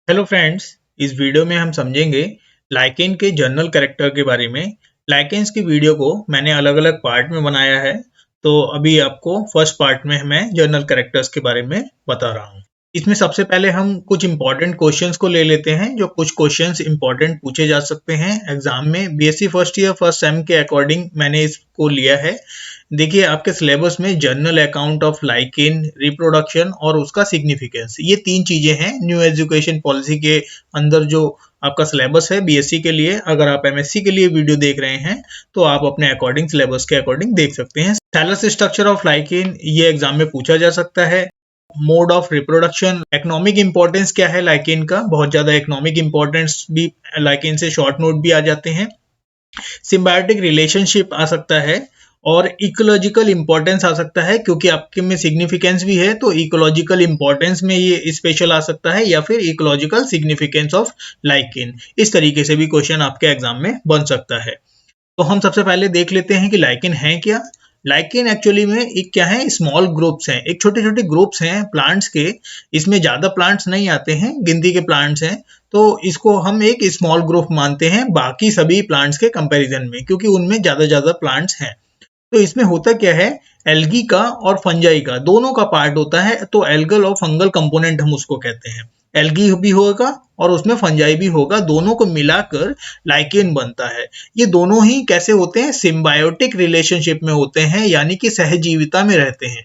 Hello friends, इस video में हम समझेंगे लाइकेन के जनरल कैरेक्टर के बारे में। लाइकेन्स की वीडियो को मैंने अलग अलग पार्ट में बनाया है, तो अभी आपको फर्स्ट पार्ट में मैं जनरल कैरेक्टर्स के बारे में बता रहा हूँ। इसमें सबसे पहले हम कुछ इंपॉर्टेंट क्वेश्चंस को ले लेते हैं। जो कुछ क्वेश्चंस इंपॉर्टेंट पूछे जा सकते हैं एग्जाम में BSc first year first sem के अकॉर्डिंग मैंने इसको लिया है। देखिए, आपके सिलेबस में general account of lichen, reproduction और उसका सिग्निफिकेंस, ये तीन चीजें हैं न्यू एजुकेशन पॉलिसी के अंदर जो आपका सिलेबस है बीएससी के लिए। अगर आप एमएससी के लिए वीडियो देख रहे हैं तो आप अपने अकॉर्डिंग सिलेबस के अकॉर्डिंग देख सकते हैं। थैलस स्ट्रक्चर ऑफ लाइकेन, ये एग्जाम में पूछा जा सकता है। Mode of reproduction, economic importance क्या है लाइकेन का, बहुत ज्यादा इकोनॉमिक इंपॉर्टेंस भी लाइकेन से शॉर्ट नोट भी आ जाते हैं। सिम्बायोटिक रिलेशनशिप आ सकता है और इकोलॉजिकल इंपॉर्टेंस आ सकता है, क्योंकि आपके में सिग्निफिकेंस भी है तो इकोलॉजिकल इंपॉर्टेंस में ये स्पेशल आ सकता है, या फिर इकोलॉजिकल सिग्निफिकेंस ऑफ लाइकेन। इस तरीके से भी क्वेश्चन आपके एग्जाम में बन सकता है। तो हम सबसे पहले देख लेते हैं कि लाइकेन है क्या। लाइकेन एक्चुअली में एक क्या है, स्मॉल ग्रुप्स हैं, एक छोटे छोटे ग्रुप्स हैं प्लांट्स के। इसमें ज्यादा प्लांट्स नहीं आते हैं, गिनती के प्लांट्स हैं, तो इसको हम एक स्मॉल ग्रुप मानते हैं बाकी सभी प्लांट्स के कंपैरिजन में, क्योंकि उनमें ज्यादा प्लांट्स हैं। तो इसमें होता क्या है, एल्गी का और फंजाई का दोनों का पार्ट होता है, तो एल्गल और फंगल कंपोनेंट हम उसको कहते हैं। एल्गी भी होगा और उसमें फंजाई भी होगा, दोनों को मिलाकर लाइकेन बनता है। ये दोनों ही कैसे होते हैं, सिम्बायोटिक रिलेशनशिप में होते हैं, यानी कि सहजीविता में रहते हैं।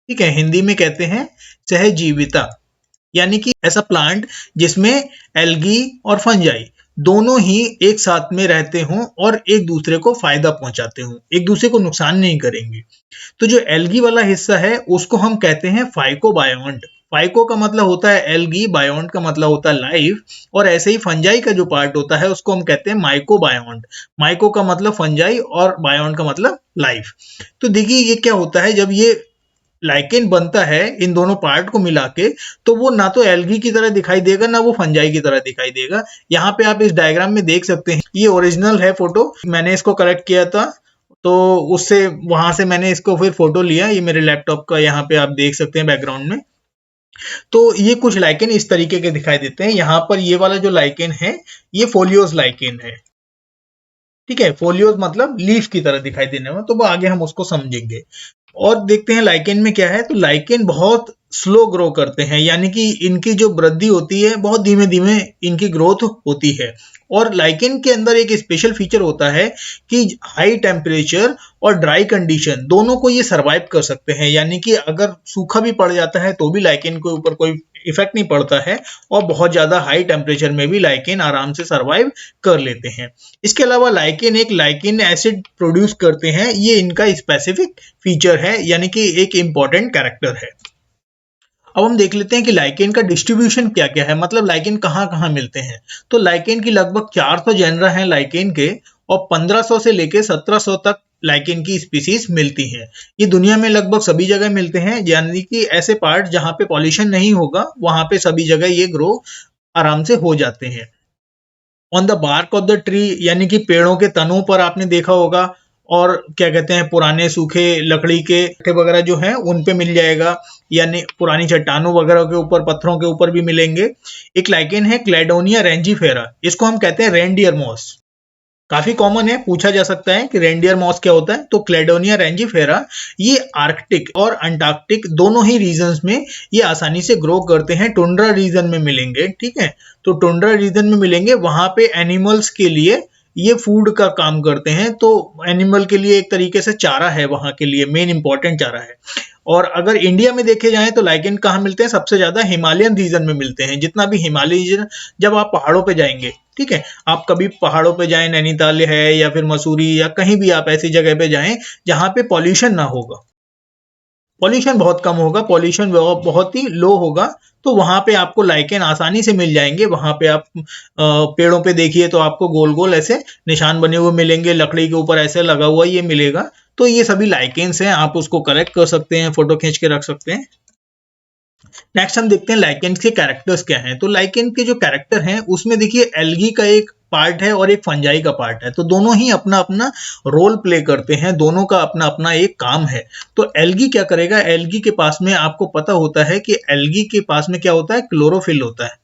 ठीक है, हिंदी में कहते हैं सहजीविता, यानी कि ऐसा प्लांट जिसमें एल्गी और फंजाई दोनों ही एक साथ में रहते हों और एक दूसरे को फायदा पहुंचाते हों, एक दूसरे को नुकसान नहीं करेंगे। तो जो एल्गी वाला हिस्सा है उसको हम कहते हैं फाइकोबायोन्ट। फाइको का मतलब होता है एल्गी, बायोन्ट का मतलब होता है लाइफ, और ऐसे ही फंजाई का जो पार्ट होता है उसको हम कहते हैं माइकोबायोन्ट। माइको का मतलब फंजाई और बायोन्ट का मतलब लाइफ। तो देखिए, ये क्या होता है, जब ये लाइकेन बनता है इन दोनों पार्ट को मिला के, तो वो ना तो एल्गी की तरह दिखाई देगा ना वो फंजाई की तरह दिखाई देगा। यहाँ पे आप इस डायग्राम में देख सकते हैं, ये ओरिजिनल है फोटो, मैंने इसको कलेक्ट किया था, तो उससे वहां से मैंने इसको फिर फोटो लिया। ये मेरे लैपटॉप का यहाँ पे आप देख सकते हैं बैकग्राउंड में। तो ये कुछ लाइकेन इस तरीके के दिखाई देते हैं। यहाँ पर ये वाला जो लाइकेन है ये फोलियोज लाइकेन है। ठीक है, फोलियोज मतलब लीफ की तरह दिखाई देने में, तो वो आगे हम उसको समझेंगे। और देखते हैं लाइकेन में क्या है। तो लाइकेन बहुत स्लो ग्रो करते हैं, यानी कि इनकी जो वृद्धि होती है बहुत धीमे धीमे इनकी ग्रोथ होती है। और लाइकेन के अंदर एक स्पेशल फीचर होता है कि हाई टेम्परेचर और ड्राई कंडीशन दोनों को ये सरवाइव कर सकते हैं, यानी कि अगर सूखा भी पड़ जाता है तो भी लाइकेन के ऊपर कोई इफेक्ट नहीं पड़ता है, और बहुत ज्यादा हाई टेम्परेचर में भी लाइकेन आराम से सरवाइव कर लेते हैं। इसके अलावा लाइकेन एक लाइकेन एसिड प्रोड्यूस करते हैं, ये इनका स्पेसिफिक फीचर है, यानी कि एक इंपॉर्टेंट कैरेक्टर है। अब हम देख लेते हैं कि लाइकेन का डिस्ट्रीब्यूशन क्या क्या है, मतलब लाइकेन कहाँ कहाँ मिलते हैं। तो लाइकेन की लगभग 400 जेनरा हैं लाइकेन के, और 1500 से लेके 1700 तक लाइकेन की स्पीसीज मिलती हैं। ये दुनिया में लगभग सभी जगह मिलते हैं, यानी कि ऐसे पार्ट जहाँ पे पॉल्यूशन नहीं होगा वहां पे सभी जगह ये ग्रो आराम से हो जाते हैं। On the bark of the tree, यानी कि पेड़ों के तनों पर आपने देखा होगा, और क्या कहते हैं पुराने सूखे लकड़ी के कट्टे वगैरह जो हैं उन पे मिल जाएगा, यानी पुरानी चट्टानों वगैरह के ऊपर, पत्थरों के ऊपर भी मिलेंगे। एक लाइकेन है क्लेडोनिया रेंजीफेरा, इसको हम कहते हैं रेंडियर मॉस। काफी कॉमन है, पूछा जा सकता है कि रेंडियर मॉस क्या होता है। तो क्लेडोनिया रेंजीफेरा ये आर्कटिक और अंटार्कटिक दोनों ही रीजन्स में ये आसानी से ग्रो करते हैं। टुंड्रा रीजन में मिलेंगे, ठीक है, तो टुंड्रा रीजन में मिलेंगे, वहां पे एनिमल्स के लिए ये फूड का काम करते हैं। तो एनिमल के लिए एक तरीके से चारा है, वहां के लिए मेन इंपॉर्टेंट चारा है। और अगर इंडिया में देखे जाएं तो लाइकेन कहाँ मिलते हैं, सबसे ज्यादा हिमालयन रीजन में मिलते हैं। जितना भी हिमालय रीजन, जब आप पहाड़ों पे जाएंगे, ठीक है, आप कभी पहाड़ों पे जाएं, नैनीताल है या फिर मसूरी या कहीं भी आप ऐसी जगह पे जाएं जहां पे पॉल्यूशन ना होगा, पॉल्यूशन बहुत कम होगा, पॉल्यूशन बहुत ही लो होगा, तो वहां पे आपको लाइकेन आसानी से मिल जाएंगे। वहां पे आप पेड़ों पे देखिए तो आपको गोल गोल ऐसे निशान बने हुए मिलेंगे, लकड़ी के ऊपर ऐसे लगा हुआ ये मिलेगा। तो ये सभी लाइकेन्स हैं, आप उसको कलेक्ट कर सकते हैं, फोटो खींच के रख सकते हैं। नेक्स्ट हम देखते हैं लाइकेन्स के कैरेक्टर्स क्या हैं। तो लाइकेन के जो कैरेक्टर हैं उसमें देखिए एल्गी का एक पार्ट है और एक फंजाई का पार्ट है, तो दोनों ही अपना अपना रोल प्ले करते हैं, दोनों का अपना अपना एक काम है। तो एल्गी क्या करेगा, एल्गी के पास में आपको पता होता है कि एल्गी के पास में क्या होता है, क्लोरोफिल होता है।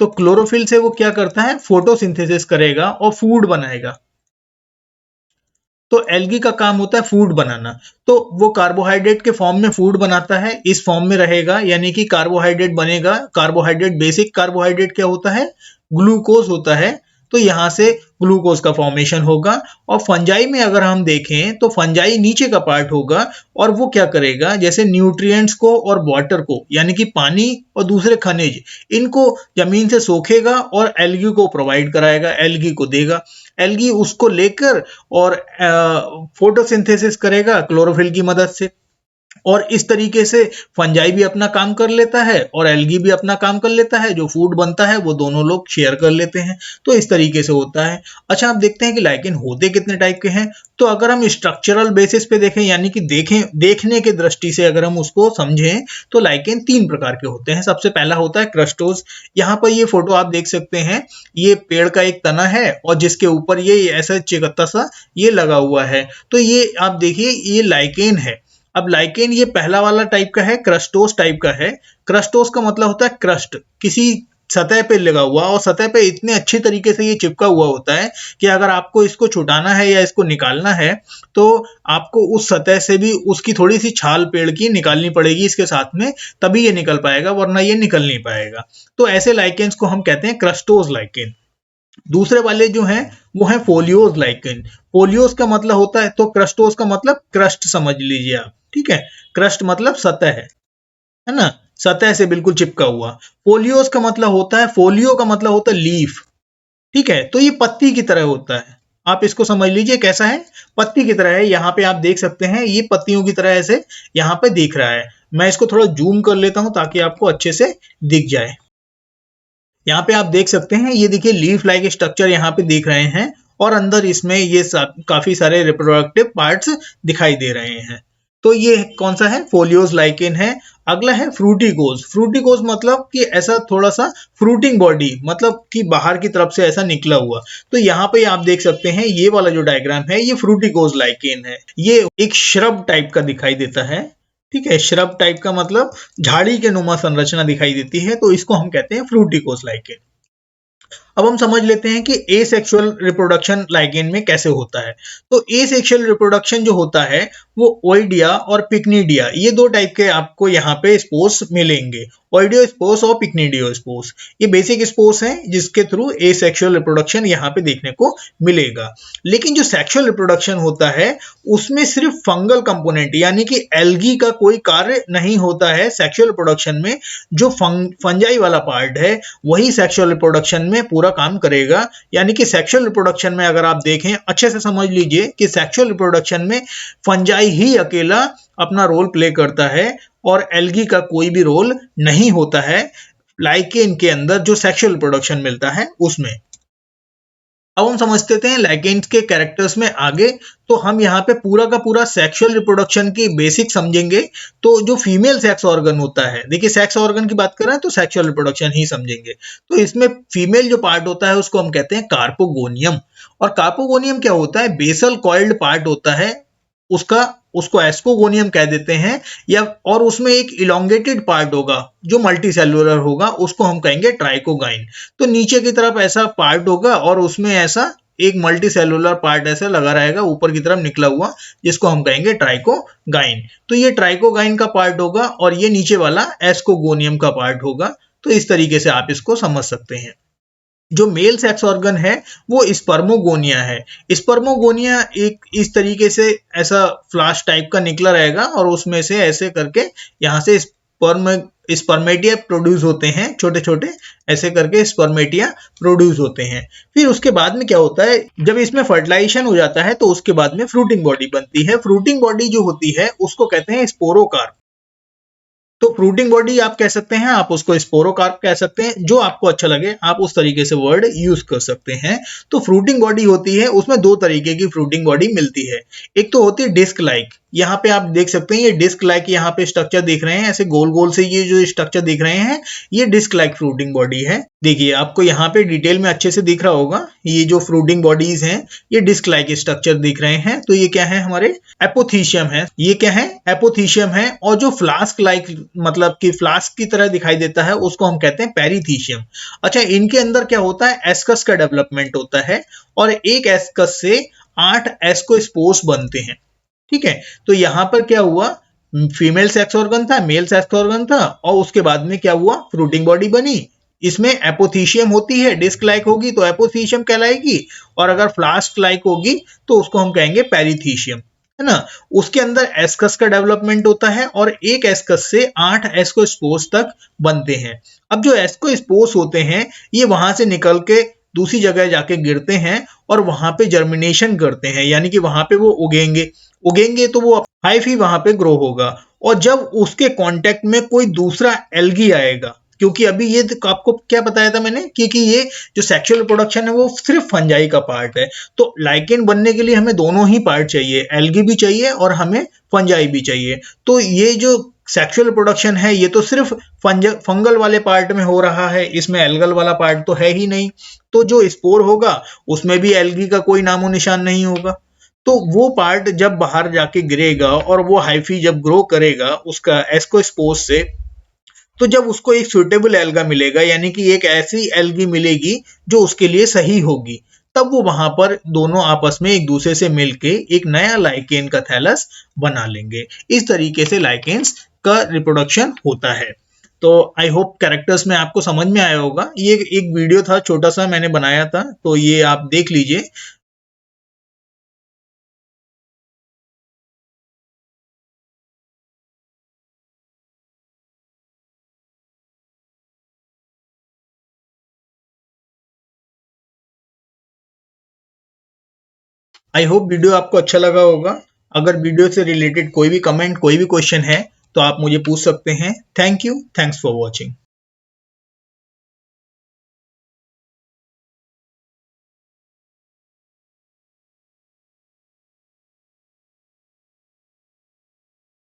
तो क्लोरोफिल से वो क्या करता है, फोटोसिंथेसिस करेगा और फूड बनाएगा। तो एल्गी का काम होता है फूड बनाना, तो वो कार्बोहाइड्रेट के फॉर्म में फूड बनाता है, इस फॉर्म में रहेगा, यानी कि कार्बोहाइड्रेट बनेगा। कार्बोहाइड्रेट, बेसिक कार्बोहाइड्रेट क्या होता है, ग्लूकोज होता है। तो यहां से ग्लूकोज का फॉर्मेशन होगा। और फंजाई में अगर हम देखें तो फंजाई नीचे का पार्ट होगा, और वो क्या करेगा, जैसे न्यूट्रिएंट्स को और वाटर को, यानी कि पानी और दूसरे खनिज, इनको जमीन से सोखेगा और एल्गी को प्रोवाइड कराएगा, एल्गी को देगा। एल्गी उसको लेकर और फोटोसिंथेसिस करेगा क्लोरोफिल की मदद से, और इस तरीके से फंजाई भी अपना काम कर लेता है और एल्गी भी अपना काम कर लेता है। जो फूड बनता है वो दोनों लोग शेयर कर लेते हैं। तो इस तरीके से होता है। अच्छा, आप देखते हैं कि लाइकेन होते कितने टाइप के हैं। तो अगर हम स्ट्रक्चरल बेसिस पे देखें, यानी कि देखने के दृष्टि से अगर हम उसको समझें, तो लाइकेन 3 प्रकार के होते हैं। सबसे पहला होता है क्रस्टोज। यहाँ पर ये फोटो आप देख सकते हैं, ये पेड़ का एक तना है और जिसके ऊपर ये ऐसा चिकत्ता सा ये लगा हुआ है। तो ये आप देखिए, ये लाइकेन है। अब लाइकेन ये पहला वाला टाइप का है, क्रस्टोस टाइप का है। क्रस्टोस का मतलब होता है क्रस्ट, किसी सतह पे लगा हुआ, और सतह पे इतने अच्छे तरीके से ये चिपका हुआ होता है कि अगर आपको इसको छुटाना है या इसको निकालना है, तो आपको उस सतह से भी उसकी थोड़ी सी छाल पेड़ की निकालनी पड़ेगी इसके साथ में, तभी ये निकल पाएगा, वरना ये निकल नहीं पाएगा। तो ऐसे लाइकेन्स को हम कहते हैं क्रस्टोस लाइकेन। दूसरे वाले जो हैं वो है फोलियोज लाइकेन। फोलियोज का मतलब होता है, तो क्रस्टोस का मतलब क्रस्ट समझ लीजिए आप, ठीक है। क्रस्ट मतलब सतह है ना, सतह से बिल्कुल चिपका हुआ। फोलियोज का मतलब होता है, फोलियो का मतलब होता है लीफ, ठीक है। तो ये पत्ती की तरह होता है, आप इसको समझ लीजिए कैसा है, पत्ती की तरह है। यहाँ पे आप देख सकते हैं ये पत्तियों की तरह ऐसे यहाँ पे दिख रहा है। मैं इसको थोड़ा जूम कर लेता हूं ताकि आपको अच्छे से दिख जाए। यहाँ पे आप देख सकते हैं, ये देखिए लीफ लाइक स्ट्रक्चर यहाँ पे देख रहे हैं, और अंदर इसमें ये काफी सारे रिप्रोडक्टिव पार्ट्स दिखाई दे रहे हैं। तो ये कौन सा है, फोलियोज लाइकेन है। अगला है फ्रूटिकोज। फ्रूटिकोज मतलब कि ऐसा थोड़ा सा फ्रूटिंग बॉडी, मतलब कि बाहर की तरफ से ऐसा निकला हुआ। तो यहाँ पे आप देख सकते हैं, ये वाला जो डायग्राम है ये फ्रूटिकोज लाइकेन है। ये एक श्रब टाइप का दिखाई देता है, ठीक है। श्रब टाइप का मतलब झाड़ी के नुमा संरचना दिखाई देती है, तो इसको हम कहते हैं फ्रूटिकोज लाइकेन। अब हम समझ लेते हैं कि एसेक्सुअल रिप्रोडक्शन लाइकेन में कैसे होता है। तो एसेक्सुअल रिप्रोडक्शन जो होता है वो ओइडिया और पिक्निडिया, ये 2 टाइप के आपको यहाँ पे स्पोर्स मिलेंगे, ओइडियो स्पोर्स और पिक्निडियो स्पोर्स। ये बेसिक स्पोर्स हैं जिसके थ्रू एसेक्सुअल रिप्रोडक्शन यहाँ पे देखने को मिलेगा। लेकिन जो सेक्सुअल रिप्रोडक्शन होता है उसमें सिर्फ फंगल कंपोनेंट, यानी कि एल्गी का कोई कार्य नहीं होता है सेक्सुअल रिप्रोडक्शन में। जो फंजाई वाला पार्ट है वही सेक्सुअल रिप्रोडक्शन में पूरा काम करेगा। यानी कि सेक्सुअल रिप्रोडक्शन में अगर आप देखें, अच्छे से समझ लीजिए कि सेक्सुअल रिप्रोडक्शन में फंजाई ही अकेला अपना रोल प्ले करता है और एल्गी का कोई भी रोल नहीं होता है लाइकेन के अंदर जो सेक्सुअल रिप्रोडक्शन मिलता है उसमें। अब हम समझते हैं लाइकेन्स के कैरेक्टर्स में आगे। तो हम यहाँ पे पूरा का पूरा सेक्सुअल रिप्रोडक्शन की बेसिक समझेंगे। तो जो फीमेल सेक्स ऑर्गन होता है, देखिए सेक्स ऑर्गन की बात कर रहे हैं तो सेक्सुअल रिप्रोडक्शन ही समझेंगे। तो इसमें फीमेल जो पार्ट होता है उसको हम कहते हैं कार्पोगोनियम। और कार्पोगोनियम क्या होता है, बेसल कॉइल्ड पार्ट होता है उसको एस्कोगोनियम कह देते हैं, या और उसमें एक इलोंगेटेड पार्ट होगा जो मल्टीसेलुलर होगा, उसको हम कहेंगे ट्राइकोगाइन। तो नीचे की तरफ ऐसा पार्ट होगा और उसमें ऐसा एक मल्टीसेलुलर पार्ट ऐसा लगा रहेगा ऊपर की तरफ निकला हुआ, जिसको हम कहेंगे ट्राइकोगाइन। तो ये ट्राइकोगाइन का पार्ट होगा और ये नीचे वाला एस्कोगोनियम का पार्ट होगा। तो इस तरीके से आप इसको समझ सकते हैं। जो मेल सेक्स ऑर्गन है वो स्पर्मोगोनिया है। स्पर्मोगोनिया एक इस तरीके से ऐसा फ्लाश टाइप का निकला रहेगा और उसमें से ऐसे करके यहाँ से स्पर्मेटिया प्रोड्यूस होते हैं, छोटे छोटे ऐसे करके स्पर्मेटिया प्रोड्यूस होते हैं। फिर उसके बाद में क्या होता है, जब इसमें फर्टिलाइजेशन हो जाता है तो उसके बाद में फ्रूटिंग बॉडी बनती है। फ्रूटिंग बॉडी जो होती है उसको कहते हैं स्पोरोकार्प। तो फ्रूटिंग बॉडी आप कह सकते हैं, आप उसको स्पोरोकार्प कह सकते हैं, जो आपको अच्छा लगे आप उस तरीके से वर्ड यूज कर सकते हैं। तो फ्रूटिंग बॉडी होती है, उसमें 2 तरीके की फ्रूटिंग बॉडी मिलती है। एक तो होती है डिस्क लाइक, यहाँ पे आप देख सकते हैं ये डिस्क लाइक यहाँ पे स्ट्रक्चर दिख रहे हैं, ऐसे गोल गोल से ये जो स्ट्रक्चर दिख रहे हैं ये डिस्क लाइक फ्रूटिंग बॉडी है। देखिए आपको यहाँ पे डिटेल में अच्छे से दिख रहा होगा, ये जो फ्रूटिंग बॉडीज हैं ये डिस्क लाइक स्ट्रक्चर दिख रहे हैं। तो ये क्या है, हमारे एपोथीशियम है। ये क्या है, एपोथीशियम है। और जो फ्लास्क लाइक मतलब कि फ्लास्क की तरह दिखाई देता है उसको हम कहते हैं पेरीथीशियम। अच्छा, इनके अंदर क्या होता है, एस्कस का डेवलपमेंट होता है और एक एस्कस से 8 एस्कोस्पोर्स बनते हैं। ठीक है, तो यहाँ पर क्या हुआ, फीमेल सेक्स ऑर्गन था, मेल सेक्स ऑर्गन था और उसके बाद में क्या हुआ, फ्रूटिंग बॉडी बनी। इसमें एपोथीशियम होती है, डिस्क लाइक होगी तो एपोथीशियम कहलाएगी, और अगर फ्लास्क लाइक होगी तो उसको हम कहेंगे पेरीथीशियम, है ना। उसके अंदर एस्कस का डेवलपमेंट होता है और एक एस्कस से 8 एस्कोस्पोर्स तक बनते हैं। अब जो एस्कोस्पोर्स होते हैं ये वहां से निकल के दूसरी जगह जाके गिरते हैं और वहां पे जर्मिनेशन करते हैं, यानी कि वहां पे वो उगेंगे तो वो हाइफी वहां पे ग्रो होगा। और जब उसके कांटेक्ट में कोई दूसरा एल्गी आएगा, क्योंकि अभी ये आपको क्या बताया था मैंने कि ये जो सेक्सुअल रिप्रोडक्शन है वो सिर्फ फंजाई का पार्ट है, तो लाइकेन बनने के लिए हमें दोनों ही पार्ट चाहिए, एल्गी भी चाहिए और हमें फंजाई भी चाहिए। तो ये जो सेक्सुअल रिप्रोडक्शन है ये तो सिर्फ फंगल वाले पार्ट में हो रहा है, इसमें एल्गल वाला पार्ट तो है ही नहीं। तो जो स्पोर होगा उसमें भी एल्गी का कोई नामो निशान नहीं होगा। तो वो पार्ट जब बाहर जाके गिरेगा और वो हाइफी जब ग्रो करेगा उसका एस्कोस्पोर्स से, तो जब उसको एक सुटेबल एल्गा मिलेगा, यानी कि एक ऐसी एल्गी मिलेगी जो उसके लिए सही होगी, तब वो वहां पर दोनों आपस में एक दूसरे से मिलके एक नया लाइकेन का थैलस बना लेंगे। इस तरीके से लाइकेन्स का रिप्रोडक्शन होता है। तो आई होप कैरेक्टर्स में आपको समझ में आया होगा। ये एक वीडियो था, छोटा सा मैंने बनाया था, तो ये आप देख लीजिए। आई होप वीडियो आपको अच्छा लगा होगा। अगर वीडियो से रिलेटेड कोई भी कमेंट, कोई भी क्वेश्चन है तो आप मुझे पूछ सकते हैं। Thank you, thanks for watching.